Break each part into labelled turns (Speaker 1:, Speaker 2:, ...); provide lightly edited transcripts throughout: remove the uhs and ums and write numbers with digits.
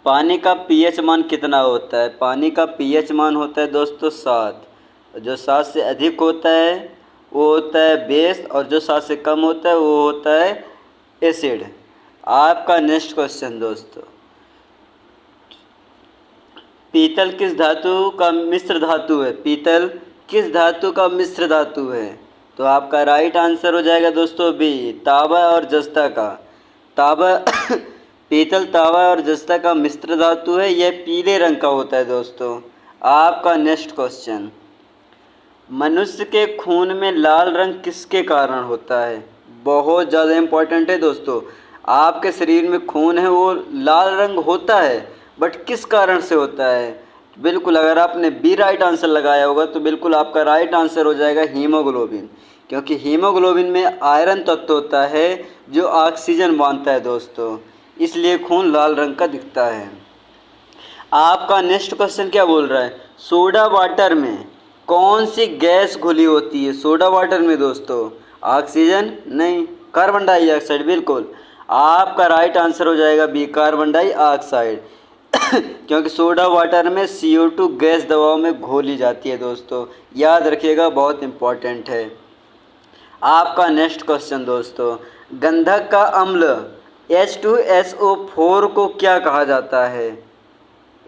Speaker 1: पानी का पीएच मान कितना होता है? पानी का पीएच मान होता है दोस्तों 7। जो 7 से अधिक होता है वो होता है बेस, और जो 7 से कम होता है वो होता है एसिड। आपका नेक्स्ट क्वेश्चन दोस्तों, पीतल किस धातु का मिश्र धातु है? पीतल किस धातु का मिश्र धातु है? तो आपका राइट आंसर हो जाएगा दोस्तों बी, तांबा और जस्ता का। तांबा पीतल तांबा और जस्ता का मिश्र धातु है, यह पीले रंग का होता है दोस्तों। आपका नेक्स्ट क्वेश्चन, मनुष्य के खून में लाल रंग किसके कारण होता है? बहुत ज़्यादा इम्पोर्टेंट है दोस्तों। आपके शरीर में खून है वो लाल रंग होता है, बट किस कारण से होता है? बिल्कुल, अगर आपने बी राइट आंसर लगाया होगा तो बिल्कुल आपका राइट आंसर हो जाएगा हीमोग्लोबिन, क्योंकि हीमोग्लोबिन में आयरन तत्व होता है जो ऑक्सीजन बांधता है दोस्तों, इसलिए खून लाल रंग का दिखता है। आपका नेक्स्ट क्वेश्चन क्या बोल रहा है? सोडा वाटर में कौन सी गैस घुली होती है? सोडा वाटर में दोस्तों ऑक्सीजन नहीं, कार्बन डाइऑक्साइड। बिल्कुल, आपका राइट आंसर हो जाएगा बी, कार्बन डाइऑक्साइड। क्योंकि सोडा वाटर में CO2 गैस दबाव में घोली जाती है दोस्तों, याद रखिएगा, बहुत इम्पॉर्टेंट है। आपका नेक्स्ट क्वेश्चन दोस्तों, गंधक का अम्ल H2SO4 को क्या कहा जाता है?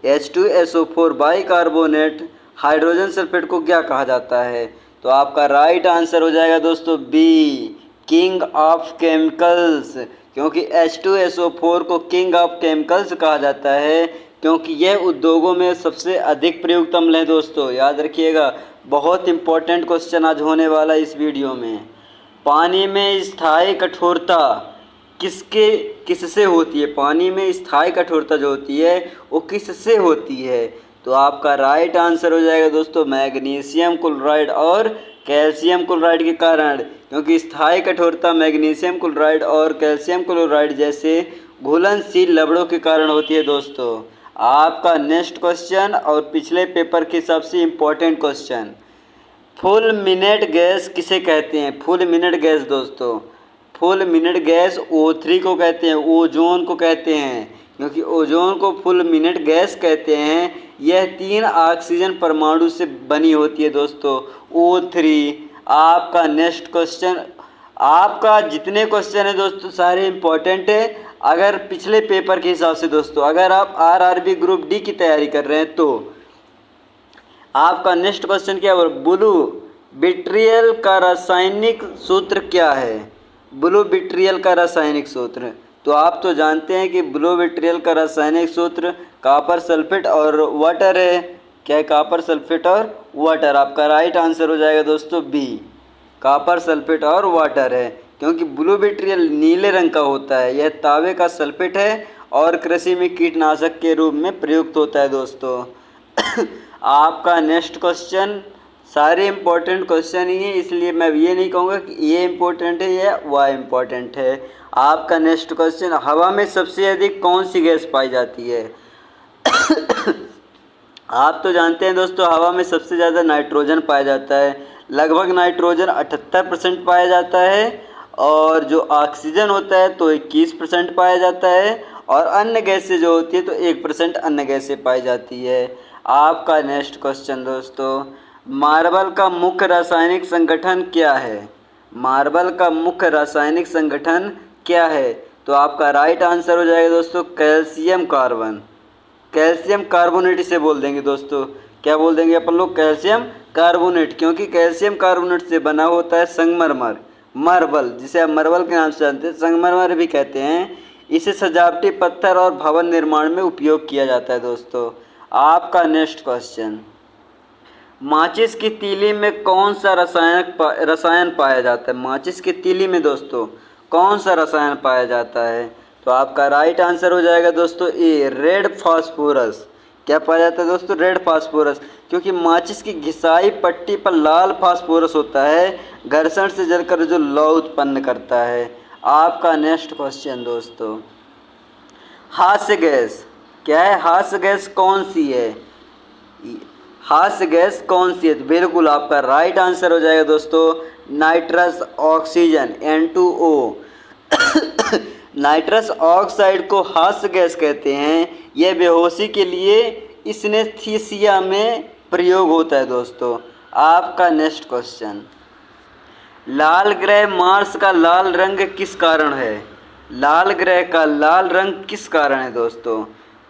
Speaker 1: H2SO4 बाइकार्बोनेट हाइड्रोजन सल्फेट को क्या कहा जाता है? तो आपका राइट आंसर हो जाएगा दोस्तों बी, किंग ऑफ केमिकल्स। क्योंकि H2SO4 को किंग ऑफ केमिकल्स कहा जाता है क्योंकि यह उद्योगों में सबसे अधिक प्रयुक्त अम्ल है दोस्तों, याद रखिएगा। बहुत इंपॉर्टेंट क्वेश्चन आज होने वाला है इस वीडियो में। पानी में स्थायी कठोरता किससे होती है? पानी में स्थायी कठोरता जो होती है वो किससे होती है? तो आपका राइट आंसर हो जाएगा दोस्तों मैग्नीशियम क्लोराइड और कैल्शियम क्लोराइड के कारण, क्योंकि स्थायी कठोरता मैग्नीशियम क्लोराइड और कैल्शियम क्लोराइड जैसे घुलनशील लवणों के कारण होती है दोस्तों। आपका नेक्स्ट क्वेश्चन और पिछले पेपर के सबसे important question, full minute gas किसे कहते हैं? फुल मिनेट गैस दोस्तों, फुल मिनट गैस O3 को कहते हैं, ओजोन को कहते हैं, क्योंकि ओजोन को फुल मिनट गैस कहते हैं। यह 3 ऑक्सीजन परमाणु से बनी होती है दोस्तों, O3। आपका नेक्स्ट क्वेश्चन, आपका जितने क्वेश्चन है दोस्तों सारे इम्पोर्टेंट है। अगर पिछले पेपर के हिसाब से दोस्तों, अगर आप RRB ग्रुप डी की तैयारी कर रहे हैं तो आपका नेक्स्ट क्वेश्चन क्या है? ब्लू विट्रियल का रासायनिक सूत्र क्या है? ब्लू विट्रियल का रासायनिक सूत्र, तो आप तो जानते हैं कि ब्लू विट्रियल का रासायनिक सूत्र कॉपर सल्फेट और वाटर है। क्या है? कॉपर सल्फेट और वाटर। आपका राइट आंसर हो जाएगा दोस्तों बी, कॉपर सल्फेट और वाटर है, क्योंकि ब्लू विट्रियल नीले रंग का होता है। यह तांबे का सल्फेट है और कृषि में कीटनाशक के रूप में प्रयुक्त होता है दोस्तों। आपका नेक्स्ट क्वेश्चन, सारे इम्पोर्टेंट क्वेश्चन ही हैं, इसलिए मैं ये नहीं कहूँगा कि ये इम्पोर्टेंट है या वह इम्पोर्टेंट है। आपका नेक्स्ट क्वेश्चन, हवा में सबसे अधिक कौन सी गैस पाई जाती है? आप तो जानते हैं दोस्तों हवा में सबसे ज़्यादा नाइट्रोजन पाया जाता है, लगभग नाइट्रोजन 78% पाया जाता है, और जो ऑक्सीजन होता है तो 21% पाया जाता है, और अन्य गैसें जो होती है तो 1% अन्य गैसें पाई जाती है। आपका नेक्स्ट क्वेश्चन दोस्तों, मार्बल का मुख्य रासायनिक संगठन क्या है? मार्बल का मुख्य रासायनिक संगठन क्या है? तो आपका राइट आंसर हो जाएगा दोस्तों कैल्शियम कार्बन, कैल्शियम कार्बोनेट इसे बोल देंगे दोस्तों। क्या बोल देंगे अपन लोग? कैल्शियम कार्बोनेट, क्योंकि कैल्शियम कार्बोनेट से बना होता है संगमरमर, मार्बल, जिसे आप मार्बल के नाम से जानते हैं, संगमरमर भी कहते हैं। इसे सजावटी पत्थर और भवन निर्माण में उपयोग किया जाता है दोस्तों। आपका नेक्स्ट क्वेश्चन, माचिस की तीली में कौन सा रसायन पाया जाता है? माचिस की तीली में दोस्तों कौन सा रसायन पाया जाता है? तो आपका राइट आंसर हो जाएगा दोस्तों ए, रेड फास्फोरस। क्या पाया जाता है दोस्तों? रेड फास्फोरस, क्योंकि माचिस की घिसाई पट्टी पर लाल फास्फोरस होता है, घर्षण से जलकर जो लौ उत्पन्न करता है। आपका नेक्स्ट क्वेश्चन दोस्तों, हास्य गैस क्या है? हास्य गैस कौन सी है? हास्य गैस कौन सी है? तो बिल्कुल आपका राइट आंसर हो जाएगा दोस्तों nitrous oxygen, N2O। Nitrous oxide को हास्य गैस कहते हैं। यह बेहोशी के लिए एनेस्थीसिया में प्रयोग होता है दोस्तों। आपका नेक्स्ट क्वेश्चन, लाल ग्रह मार्स का लाल रंग किस कारण है? लाल ग्रह का लाल रंग किस कारण है दोस्तों?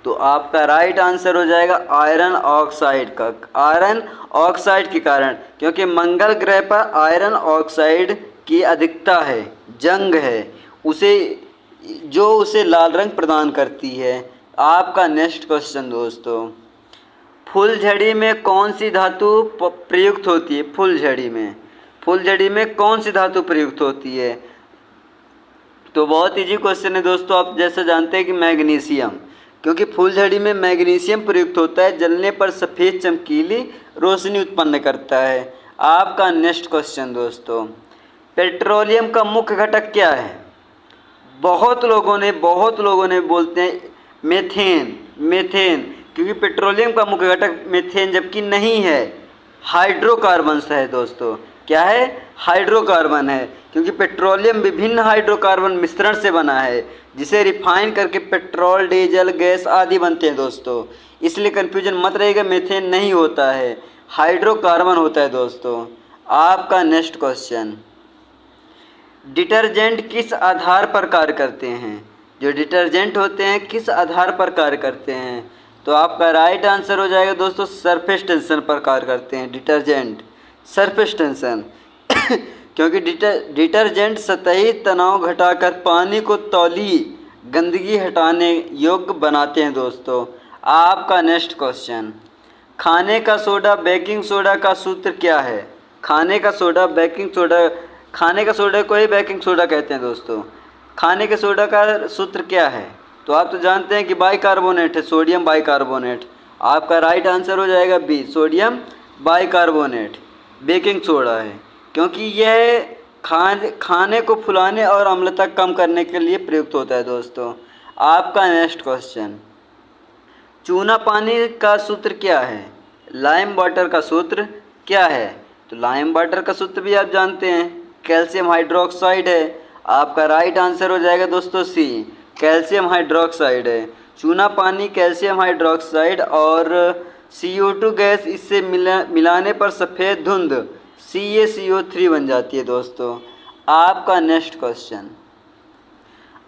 Speaker 1: तो आपका राइट आंसर हो जाएगा आयरन ऑक्साइड का, आयरन ऑक्साइड के कारण, क्योंकि मंगल ग्रह पर आयरन ऑक्साइड की अधिकता है, जंग है उसे, जो उसे लाल रंग प्रदान करती है। आपका नेक्स्ट क्वेश्चन दोस्तों, फुलझड़ी में कौन सी धातु प्रयुक्त होती है? फुलझड़ी में कौन सी धातु प्रयुक्त होती है? तो बहुत इजी क्वेश्चन है दोस्तों, आप जैसे जानते हैं कि मैग्नीशियम, क्योंकि फुलझड़ी में मैग्नीशियम प्रयुक्त होता है, जलने पर सफ़ेद चमकीली रोशनी उत्पन्न करता है। आपका नेक्स्ट क्वेश्चन दोस्तों, पेट्रोलियम का मुख्य घटक क्या है? बहुत लोगों ने बोलते हैं मेथेन, क्योंकि पेट्रोलियम का मुख्य घटक मेथेन जबकि नहीं है, हाइड्रोकार्बन है दोस्तों। क्या है? हाइड्रोकार्बन है, क्योंकि पेट्रोलियम विभिन्न हाइड्रोकार्बन मिश्रण से बना है, जिसे रिफाइन करके पेट्रोल, डीजल, गैस आदि बनते हैं दोस्तों। इसलिए कंफ्यूजन मत रहेगा, मेथेन नहीं होता है, हाइड्रोकार्बन होता है दोस्तों। आपका नेक्स्ट क्वेश्चन, डिटर्जेंट किस आधार पर कार्य करते हैं? जो डिटर्जेंट होते हैं किस आधार पर कार्य करते हैं? तो आपका राइट आंसर हो जाएगा दोस्तों सरफेस टेंशन पर कार्य करते हैं डिटर्जेंट, सरफेस टेंशन क्योंकि डिटर्जेंट सतही तनाव घटाकर पानी को तौलीय गंदगी हटाने योग्य बनाते हैं दोस्तों। आपका नेक्स्ट क्वेश्चन, खाने का सोडा बेकिंग सोडा का सूत्र क्या है? खाने का सोडा को ही बेकिंग सोडा कहते हैं दोस्तों। खाने के सोडा का सूत्र क्या है? तो आप तो जानते हैं कि बाइकार्बोनेट है, सोडियम बाइकार्बोनेट। आपका राइट आंसर हो जाएगा B, sodium bicarbonate baking soda है, क्योंकि यह खाने को फुलाने और अम्लता कम करने के लिए प्रयुक्त होता है दोस्तों। आपका नेक्स्ट क्वेश्चन, चूना पानी का सूत्र क्या है? लाइम वाटर का सूत्र क्या है? तो लाइम वाटर का सूत्र भी आप जानते हैं, कैल्शियम हाइड्रोक्साइड है। आपका राइट आंसर हो जाएगा दोस्तों सी, कैल्शियम हाइड्रोक्साइड है। चूना पानी कैल्शियम हाइड्रोक्साइड और CO2 गैस इससे मिलाने पर सफ़ेद धुंध CaCO3 बन जाती है दोस्तों। आपका नेक्स्ट क्वेश्चन,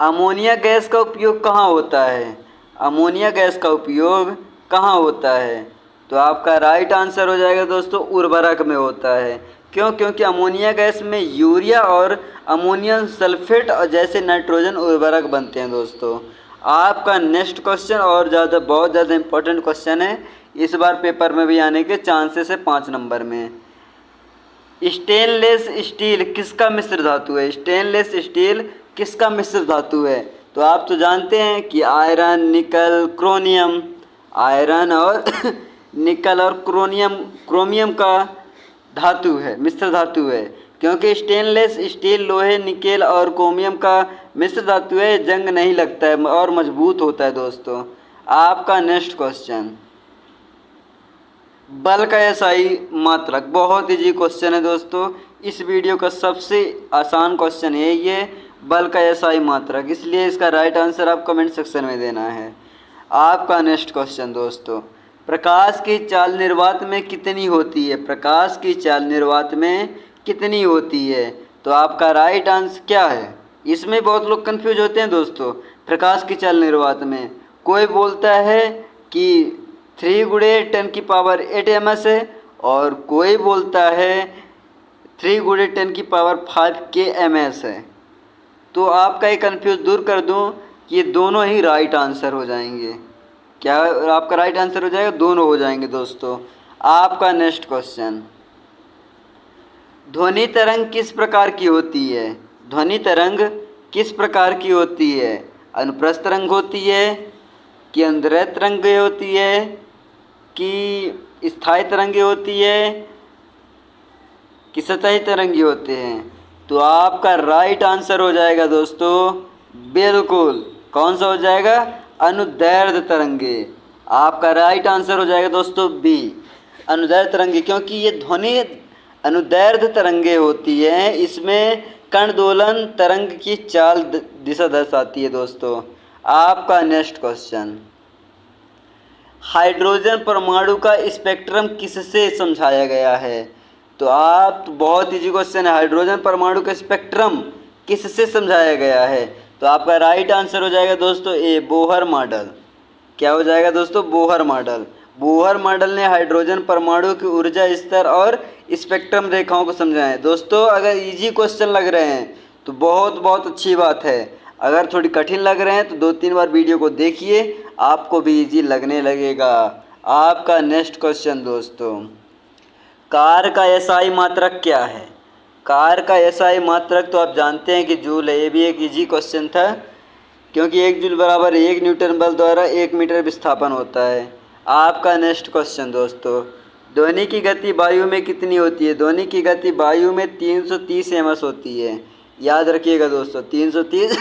Speaker 1: अमोनिया गैस का उपयोग कहाँ होता है? अमोनिया गैस का उपयोग कहाँ होता है? तो आपका राइट आंसर हो जाएगा दोस्तों उर्वरक में होता है। क्यों? क्योंकि अमोनिया गैस में यूरिया और अमोनियम सल्फेट और जैसे नाइट्रोजन उर्वरक बनते हैं दोस्तों। आपका नेक्स्ट क्वेश्चन और बहुत ज़्यादा इम्पोर्टेंट क्वेश्चन है, इस बार पेपर में भी आने के चांसेस है 5 नंबर में। स्टेनलेस स्टील किसका मिश्र धातु है? स्टेनलेस स्टील किसका मिश्र धातु है? तो आप तो जानते हैं कि आयरन, निकल, क्रोमियम, आयरन और निकल और क्रोमियम का धातु है, मिश्र धातु है। क्योंकि स्टेनलेस स्टील लोहे, निकेल और क्रोमियम का मिश्र धातु है, जंग नहीं लगता है और मजबूत होता है दोस्तों। आपका नेक्स्ट क्वेश्चन, बल का एसआई मात्रक, बहुत इजी क्वेश्चन है दोस्तों, इस वीडियो का सबसे आसान क्वेश्चन है ये, बल का एसआई मात्रक, इसलिए इसका राइट आंसर आप कमेंट सेक्शन में देना है। आपका नेक्स्ट क्वेश्चन दोस्तों, प्रकाश की चाल निर्वात में कितनी होती है? प्रकाश की चाल निर्वात में कितनी होती है? तो आपका राइट आंसर क्या है? इसमें बहुत लोग कंफ्यूज होते हैं दोस्तों। प्रकाश की चाल निर्वात में कोई बोलता है कि 3 × 10⁸ ms है और कोई बोलता है 3 × 10⁵ kms है। तो आपका ये कंफ्यूज दूर कर दूं, ये दोनों ही राइट आंसर हो जाएंगे। क्या आपका राइट आंसर हो जाएगा? दोनों हो जाएंगे दोस्तों। आपका नेक्स्ट क्वेश्चन, ध्वनि तरंग किस प्रकार की होती है? ध्वनि तरंग किस प्रकार की होती है? अनुप्रस्थ तरंग होती है कि अंतरैय तरंग होती है कि स्थायी तरंगे होती है कि सतही तरंगे होते हैं? तो आपका राइट आंसर हो जाएगा दोस्तों बिल्कुल, कौन सा हो जाएगा? अनुदैर्ध्य तरंगे। आपका राइट आंसर हो जाएगा दोस्तों बी, अनुदैर्ध्य तरंगे, क्योंकि ये ध्वनि अनुदैर्ध्य तरंगे होती हैं, इसमें कण दोलन तरंग की चाल दिशा दर्शाती है दोस्तों। आपका नेक्स्ट क्वेश्चन, हाइड्रोजन परमाणु का स्पेक्ट्रम किससे समझाया गया है? तो आप बहुत इजी क्वेश्चन है, हाइड्रोजन परमाणु का स्पेक्ट्रम किससे समझाया गया है? तो आपका राइट आंसर हो जाएगा दोस्तों ए, बोहर मॉडल। क्या हो जाएगा दोस्तों? Bohr model. बोहर मॉडल ने हाइड्रोजन परमाणु की ऊर्जा स्तर और स्पेक्ट्रम रेखाओं को समझाया है। दोस्तों अगर इजी क्वेश्चन लग रहे हैं तो बहुत बहुत अच्छी बात है, अगर थोड़ी कठिन लग रहे हैं तो 2-3 बार वीडियो को देखिए, आपको भी इजी लगने लगेगा। आपका नेक्स्ट क्वेश्चन दोस्तों, कार का एसआई मात्रक क्या है? कार का एसआई मात्रक तो आप जानते हैं कि जूल है। ये भी एक इजी क्वेश्चन था, क्योंकि 1 जूल बराबर 1 न्यूटन बल द्वारा 1 मीटर विस्थापन होता है। आपका नेक्स्ट क्वेश्चन दोस्तों, ध्वनि की गति वायु में कितनी होती है? ध्वनि की गति वायु में 330 एमएस होती है। याद रखिएगा दोस्तों, 330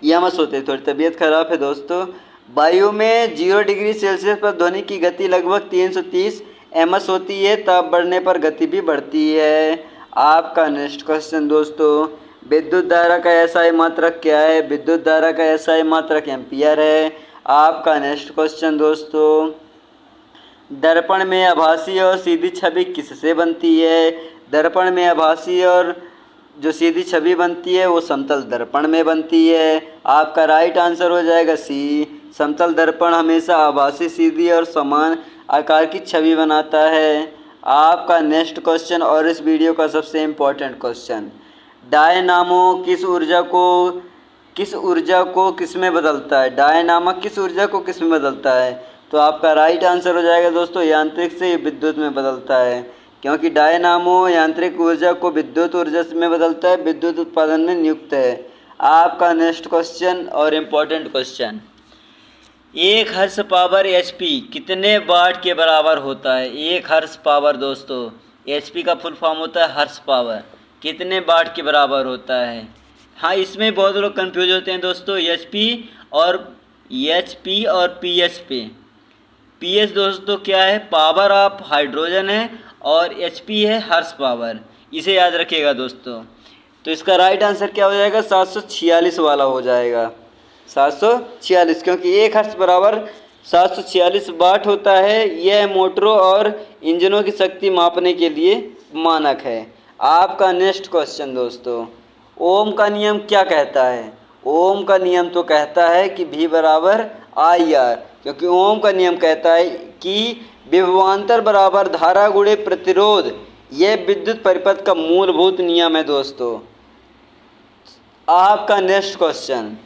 Speaker 1: एमएस होते हैं। थोड़ी तबीयत खराब है दोस्तों। वायु में 0 डिग्री सेल्सियस पर ध्वनि की गति लगभग 330 एमएस होती है, ताप बढ़ने पर गति भी बढ़ती है। आपका नेक्स्ट क्वेश्चन दोस्तों, विद्युत धारा का एसआई मात्रक क्या है? विद्युत धारा का एसआई मात्रक एम्पियर है। आपका नेक्स्ट क्वेश्चन दोस्तों, दर्पण में आभासी और सीधी छवि किससे बनती है? दर्पण में आभासी और जो सीधी छवि बनती है वो समतल दर्पण में बनती है। आपका राइट आंसर हो जाएगा सी, समतल दर्पण हमेशा आभासी, सीधी और समान आकार की छवि बनाता है। आपका नेक्स्ट क्वेश्चन और इस वीडियो का सबसे इम्पोर्टेंट क्वेश्चन, डायनामो किस ऊर्जा को किस में बदलता है? डायनामो किस ऊर्जा को किस में बदलता है? तो आपका राइट आंसर हो जाएगा दोस्तों, यांत्रिक से विद्युत में बदलता है, क्योंकि डायनामो यांत्रिक ऊर्जा को विद्युत ऊर्जा में बदलता है, विद्युत उत्पादन में नियुक्त है। आपका नेक्स्ट क्वेश्चन और important question, 1 hers power HP कितने वाट के बराबर होता है? 1 हर्स पावर दोस्तों, एचपी का फुल फॉर्म होता है हर्स पावर, कितने वाट के बराबर होता है? हाँ, इसमें बहुत लोग कंफ्यूज होते हैं दोस्तों, एचपी और पीएच पे। पीएच दोस्तों क्या है? पावर ऑफ हाइड्रोजन है, और एचपी है हर्स पावर, इसे याद रखिएगा दोस्तों। तो इसका राइट आंसर क्या हो जाएगा? 746 वाला हो जाएगा, 746, क्योंकि 1 हर्ट्ज बराबर 746 वाट होता है। यह मोटरों और इंजनों की शक्ति मापने के लिए मानक है। आपका नेक्स्ट क्वेश्चन दोस्तों, ओम का नियम क्या कहता है? ओम का नियम तो कहता है कि V बराबर IR, क्योंकि ओम का नियम कहता है कि विभवांतर बराबर धारा गुणे प्रतिरोध, यह विद्युत परिपथ का मूलभूत नियम है दोस्तों। आपका नेक्स्ट क्वेश्चन,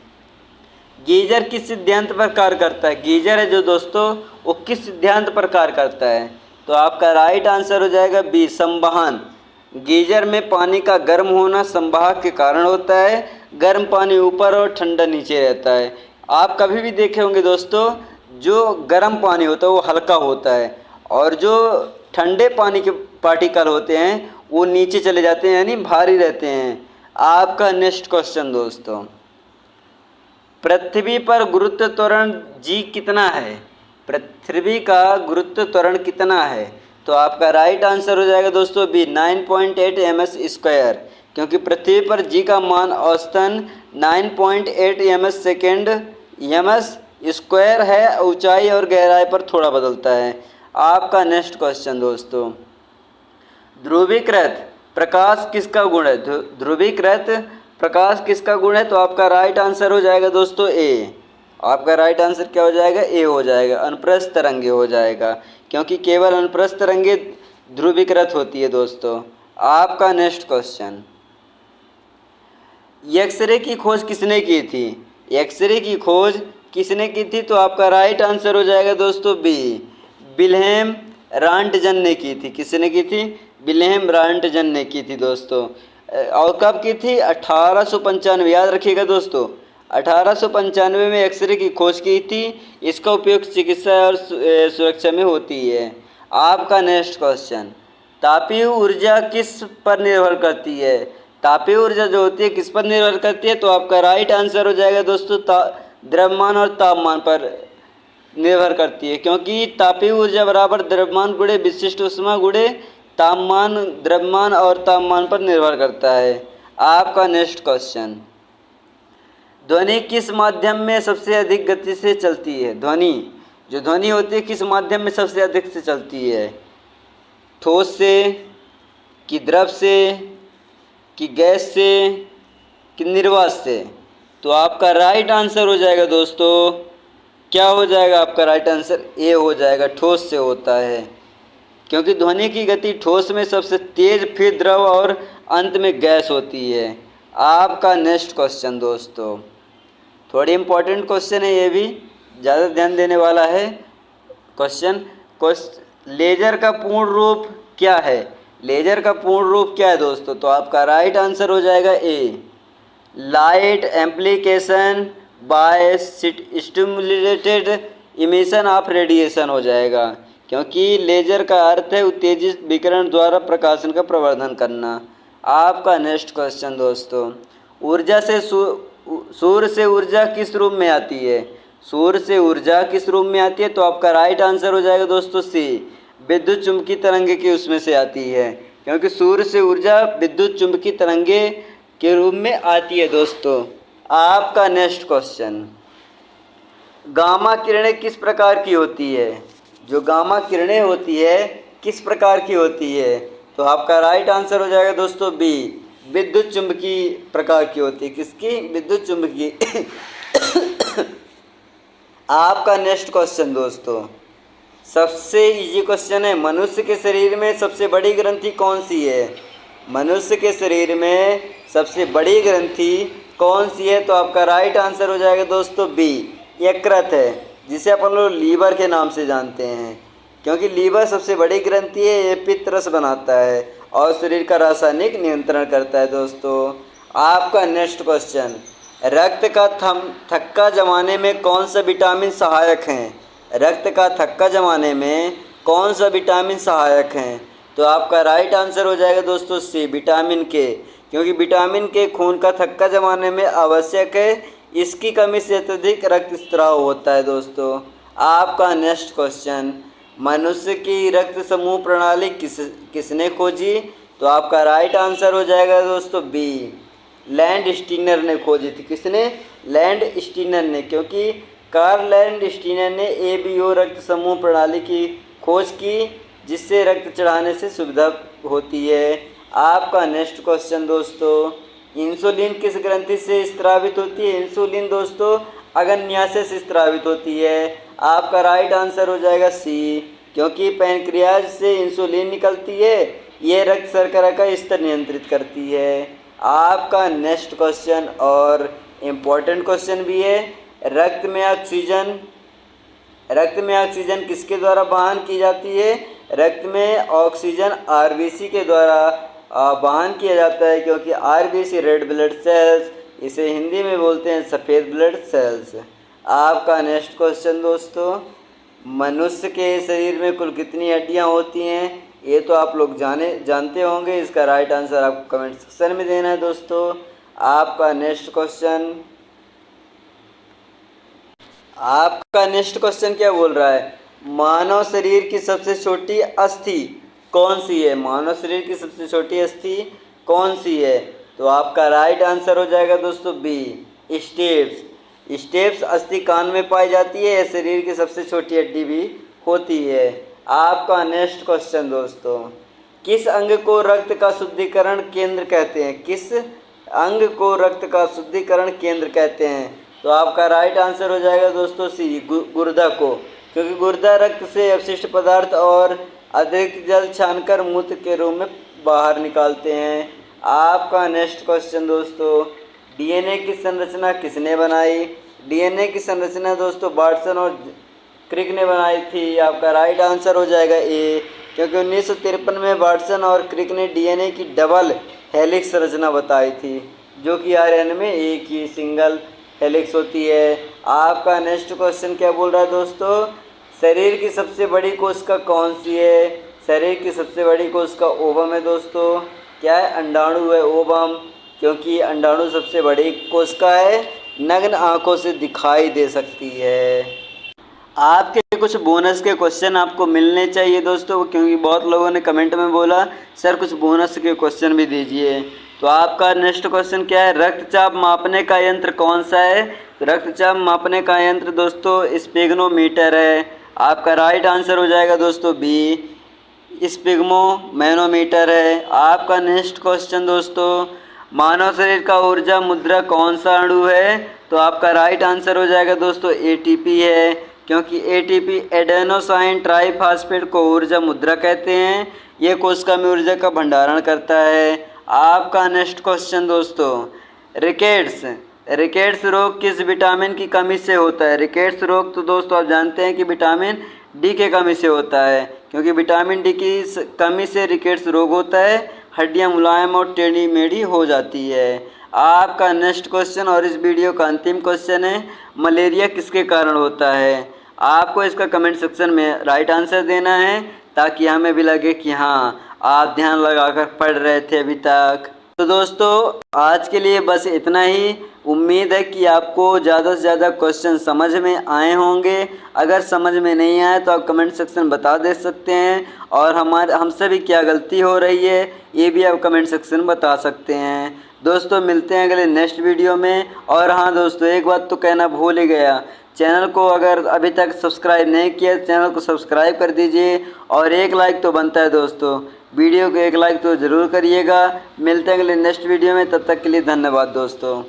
Speaker 1: गीजर किस सिद्धांत पर कार्य करता है? गीजर है जो दोस्तों, वो किस सिद्धांत पर कार्य करता है? तो आपका राइट आंसर हो जाएगा बी, संवहन। गीजर में पानी का गर्म होना संवाहक के कारण होता है। गर्म पानी ऊपर और ठंडा नीचे रहता है। आप कभी भी देखे होंगे दोस्तों, जो गर्म पानी होता है वो हल्का होता है, और जो ठंडे पानी के पार्टिकल होते हैं वो नीचे चले जाते हैं, यानी भारी रहते हैं। आपका नेक्स्ट क्वेश्चन दोस्तों, पृथ्वी पर गुरुत्व त्वरण जी कितना है? पृथ्वी का गुरुत्व त्वरण कितना है? तो आपका राइट आंसर हो जाएगा दोस्तों बी, 9.8 ms², क्योंकि पृथ्वी पर जी का मान औसतन 9.8 ms² है। ऊंचाई और गहराई पर थोड़ा बदलता है। आपका नेक्स्ट क्वेश्चन दोस्तों, ध्रुवीकृत प्रकाश किसका गुण है? ध्रुवीकृत प्रकाश किसका गुण है? तो आपका राइट आंसर हो जाएगा दोस्तों ए। आपका राइट आंसर क्या हो जाएगा? ए हो जाएगा, अनुप्रस्थ तरंगे हो जाएगा, क्योंकि केवल अनुप्रस्थ तरंगे ध्रुवीकृत होती है दोस्तों। आपका नेक्स्ट क्वेश्चन, एक्सरे की खोज किसने की थी? एक्सरे की खोज किसने की थी? तो आपका राइट आंसर हो जाएगा दोस्तों बी, विल्हेम रॉन्टजन ने की थी। किसने की थी? विल्हेम रॉन्टजन ने की थी दोस्तों। और कब की थी? 1895। याद रखिएगा दोस्तों, 1895 में एक्सरे की खोज की थी। इसका उपयोग चिकित्सा और सुरक्षा में होती है। आपका नेक्स्ट क्वेश्चन, तापीय ऊर्जा किस पर निर्भर करती है? तापीय ऊर्जा जो होती है किस पर निर्भर करती है? तो आपका राइट आंसर हो जाएगा दोस्तों, द्रव्यमान और तापमान पर निर्भर करती है, क्योंकि तापीय ऊर्जा बराबर द्रव्यमान गुणे विशिष्ट ऊष्मा गुणे तापमान, द्रव्यमान और तापमान पर निर्भर करता है। आपका नेक्स्ट क्वेश्चन, ध्वनि किस माध्यम में सबसे अधिक गति से चलती है? ध्वनि जो ध्वनि होती है किस माध्यम में सबसे अधिक से चलती है, ठोस से कि द्रव से कि गैस से कि निर्वात से? तो आपका राइट आंसर हो जाएगा दोस्तों, क्या हो जाएगा आपका राइट आंसर? ए हो जाएगा, ठोस से होता है, क्योंकि ध्वनि की गति ठोस में सबसे तेज, फिर द्रव और अंत में गैस होती है। आपका नेक्स्ट क्वेश्चन दोस्तों, थोड़ी इम्पोर्टेंट क्वेश्चन है, ये भी ज़्यादा ध्यान देने वाला है क्वेश्चन। लेजर का पूर्ण रूप क्या है? लेजर का पूर्ण रूप क्या है दोस्तों? तो आपका राइट आंसर हो जाएगा A, light amplification by stimulated emission of radiation हो जाएगा, क्योंकि लेजर का अर्थ है उत्तेजित विकिरण द्वारा प्रकाशन का प्रवर्धन करना। आपका नेक्स्ट क्वेश्चन दोस्तों, ऊर्जा से सूर्य से ऊर्जा किस रूप में आती है? सूर्य से ऊर्जा किस रूप में आती है? तो आपका राइट आंसर हो जाएगा दोस्तों सी, विद्युत चुम्बकीय तरंगे की उसमें से आती है, क्योंकि सूर्य से ऊर्जा विद्युत चुम्बकीय तरंगे के रूप में आती है दोस्तों। आपका नेक्स्ट क्वेश्चन, गामा किरणें किस प्रकार की होती है? जो गामा किरणें होती है किस प्रकार की होती है? तो आपका राइट आंसर हो जाएगा दोस्तों बी, विद्युत चुम्बकीय प्रकार की होती है। किसकी? विद्युत चुम्बकीय। आपका नेक्स्ट क्वेश्चन दोस्तों, सबसे इजी क्वेश्चन है, मनुष्य के शरीर में सबसे बड़ी ग्रंथि कौन सी है? मनुष्य के शरीर में सबसे बड़ी ग्रंथि कौन सी है? तो आपका राइट आंसर हो जाएगा दोस्तों बी, यकृत है, जिसे अपन लोग लीवर के नाम से जानते हैं, क्योंकि लीवर सबसे बड़ी ग्रंथि है, ये पित्त रस बनाता है और शरीर का रासायनिक नियंत्रण करता है दोस्तों। आपका नेक्स्ट क्वेश्चन, रक्त का थक्का जमाने में कौन सा विटामिन सहायक है? रक्त का थक्का जमाने में कौन सा विटामिन सहायक है? तो आपका राइट आंसर हो जाएगा दोस्तों सी, विटामिन के, क्योंकि विटामिन के खून का थक्का जमाने में आवश्यक है, इसकी कमी से अत्यधिक रक्तस्राव होता है दोस्तों। आपका नेक्स्ट क्वेश्चन, मनुष्य की रक्त समूह प्रणाली किसने खोजी? तो आपका राइट आंसर हो जाएगा दोस्तों बी, लैंड स्टीनर ने खोजी थी। किसने? लैंड स्टीनर ने, क्योंकि कार्ल लैंड स्टीनर ने एबीओ रक्त समूह प्रणाली की खोज की, जिससे रक्त चढ़ाने से सुविधा होती है। आपका नेक्स्ट क्वेश्चन दोस्तों, इंसुलिन किस ग्रंथि से स्त्रावित होती है? इंसुलिन दोस्तों अग्न्याशय से स्त्रावित होती है। आपका राइट आंसर हो जाएगा सी, क्योंकि पैनक्रियाज से इंसुलिन निकलती है, ये रक्त शर्करा का स्तर नियंत्रित करती है। आपका नेक्स्ट क्वेश्चन और इम्पोर्टेंट क्वेश्चन भी है, रक्त में ऑक्सीजन किसके द्वारा वहन की जाती है? रक्त में ऑक्सीजन आरबीसी के द्वारा वहन किया जाता है, क्योंकि आरबीसी रेड ब्लड सेल्स, इसे हिंदी में बोलते हैं सफ़ेद ब्लड सेल्स। आपका नेक्स्ट क्वेश्चन दोस्तों, मनुष्य के शरीर में कुल कितनी हड्डियां होती हैं? ये तो आप लोग जानते होंगे, इसका राइट आंसर आपको कमेंट सेक्शन में देना है दोस्तों। आपका नेक्स्ट क्वेश्चन क्या बोल रहा है? मानव शरीर की सबसे छोटी अस्थि कौन सी है? मानव शरीर की सबसे छोटी अस्थि कौन सी है? तो आपका राइट आंसर हो जाएगा दोस्तों बी, स्टेप्स अस्थि कान में पाई जाती है, यह शरीर की सबसे छोटी हड्डी भी होती है। आपका नेक्स्ट क्वेश्चन दोस्तों, किस अंग को रक्त का शुद्धिकरण केंद्र कहते हैं? किस अंग को रक्त का शुद्धिकरण केंद्र कहते हैं? तो आपका राइट आंसर हो जाएगा दोस्तों सी, गुर्दा को, क्योंकि गुर्दा रक्त से अपशिष्ट पदार्थ और अतिरिक्त जल छानकर मूत्र के रूप में बाहर निकालते हैं। आपका नेक्स्ट क्वेश्चन दोस्तों, डीएनए की संरचना किसने बनाई? डीएनए की संरचना दोस्तों वाटसन और क्रिक ने बनाई थी। आपका राइट आंसर हो जाएगा ए, क्योंकि 1953 में वाटसन और क्रिक ने डीएनए की डबल हेलिक्स संरचना बताई थी, जो कि आरएनए में एक ही सिंगल हेलिक्स होती है। आपका नेक्स्ट क्वेश्चन क्या बोल रहा है दोस्तों, शरीर की सबसे बड़ी कोशिका कौन सी है? शरीर की सबसे बड़ी कोशिका ओवम है दोस्तों। क्या है? अंडाणु है, ओवम, क्योंकि अंडाणु सबसे बड़ी कोशिका है, नग्न आंखों से दिखाई दे सकती है। आपके कुछ बोनस के क्वेश्चन आपको मिलने चाहिए दोस्तों, क्योंकि बहुत लोगों ने कमेंट में बोला सर कुछ बोनस के क्वेश्चन भी दीजिए। तो आपका नेक्स्ट क्वेश्चन क्या है? रक्तचाप मापने का यंत्र कौन सा है? रक्तचाप मापने का यंत्र दोस्तों स्पेग्नोमीटर है। आपका राइट आंसर हो जाएगा दोस्तों बी, स्पिग्मो मैनोमीटर है। आपका नेक्स्ट क्वेश्चन दोस्तों, मानव शरीर का ऊर्जा मुद्रा कौन सा अणु है? तो आपका राइट आंसर हो जाएगा दोस्तों एटीपी है, क्योंकि एटीपी एडेनोसाइन ट्राइफॉस्फेट को ऊर्जा मुद्रा कहते हैं। ये कोशिका में ऊर्जा का भंडारण करता है। आपका नेक्स्ट क्वेश्चन दोस्तों, रिकेट्स रोग किस विटामिन की कमी से होता है? रिकेट्स रोग तो दोस्तों आप जानते हैं कि विटामिन डी के कमी से होता है, क्योंकि विटामिन डी की कमी से रिकेट्स रोग होता है, हड्डियां मुलायम और टेढ़ी मेढ़ी हो जाती है। आपका नेक्स्ट क्वेश्चन और इस वीडियो का अंतिम क्वेश्चन है, मलेरिया किसके कारण होता है? आपको इसका कमेंट सेक्शन में राइट आंसर देना है, ताकि हमें भी लगे कि हाँ आप ध्यान लगाकर पढ़ रहे थे अभी तक। तो दोस्तों आज के लिए बस इतना ही। उम्मीद है कि आपको ज़्यादा से ज़्यादा क्वेश्चन समझ में आए होंगे। अगर समझ में नहीं आए तो आप कमेंट सेक्शन बता दे सकते हैं, और हमसे भी क्या गलती हो रही है ये भी आप कमेंट सेक्शन बता सकते हैं। दोस्तों मिलते हैं अगले नेक्स्ट वीडियो में। और हाँ दोस्तों, एक बात तो कहना भूल ही गया, चैनल को अगर अभी तक सब्सक्राइब नहीं किया चैनल को सब्सक्राइब कर दीजिए, और एक लाइक तो बनता है दोस्तों, वीडियो को एक लाइक तो ज़रूर करिएगा। मिलते हैं अगले नेक्स्ट वीडियो में, तब तक के लिए धन्यवाद दोस्तों।